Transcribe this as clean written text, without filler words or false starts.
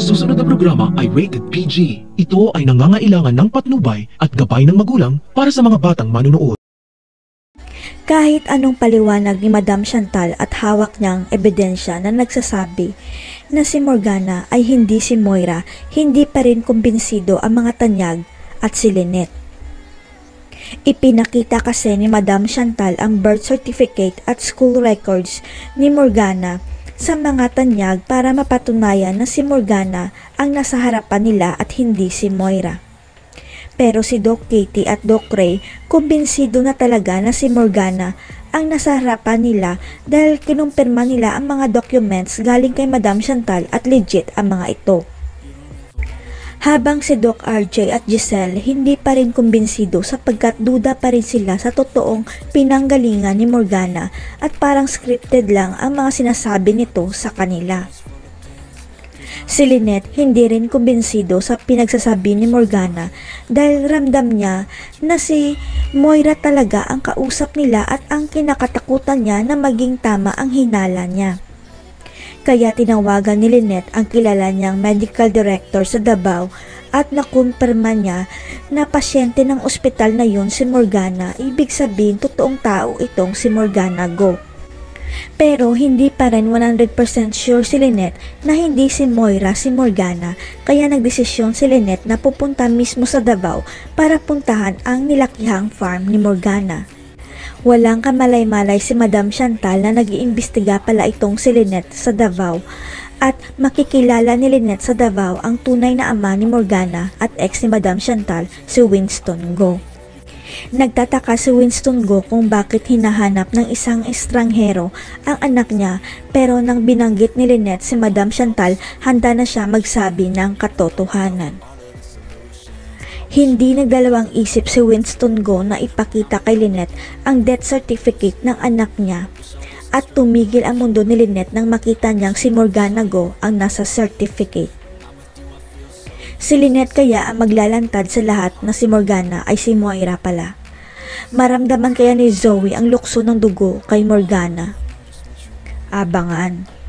susunod na programa ay rated PG. Ito ay nangangailangan ng patnubay at gabay ng magulang para sa mga batang manunood. Kahit anong paliwanag ni Madam Chantal at hawak niyang ebidensya na nagsasabi na si Morgana ay hindi si Moira, hindi pa rin kumbinsido ang mga tanyag at si Lynette. Ipinakita kasi ni Madam Chantal ang birth certificate at school records ni Morgana sa mga tanyag para mapatunayan na si Morgana ang nasa harapan nila at hindi si Moira. Pero si Doc Katie at Doc Ray kumbinsido na talaga na si Morgana ang nasa harapan nila dahil kinumpirma nila ang mga documents galing kay Madam Chantal at legit ang mga ito. Habang si Doc RJ at Giselle hindi pa rin kumbinsido sapagkat duda pa rin sila sa totoong pinanggalingan ni Morgana at parang scripted lang ang mga sinasabi nito sa kanila. Si Lynette hindi rin kumbinsido sa pinagsasabi ni Morgana dahil ramdam niya na si Moira talaga ang kausap nila at ang kinakatakutan niya na maging tama ang hinala niya. Kaya tinawagan ni Lynette ang kilala niyang medical director sa Davao at nakumpirma niya na pasyente ng ospital na yun si Morgana, ibig sabihin totoong tao itong si Morgana Go. Pero hindi pa rin 100% sure si Lynette na hindi si Moira si Morgana, kaya nagdesisyon si Lynette na pupunta mismo sa Davao para puntahan ang nilakihang farm ni Morgana. Walang kamalay-malay si Madam Chantal na nag-iimbestiga pala itong si Lynette sa Davao at makikilala ni Lynette sa Davao ang tunay na ama ni Morgana at ex ni Madam Chantal, si Winston Go. Nagtataka si Winston Go kung bakit hinahanap ng isang estranghero ang anak niya, pero nang binanggit ni Lynette si Madam Chantal, handa na siya magsabi ng katotohanan. Hindi nagdalawang isip si Winston Go na ipakita kay Lynette ang death certificate ng anak niya at tumigil ang mundo ni Lynette nang makita niyang si Morgana Go ang nasa certificate. Si Lynette kaya ang maglalantad sa lahat na si Morgana ay si Moira pala. Maramdaman kaya ni Zoe ang lukso ng dugo kay Morgana. Abangan.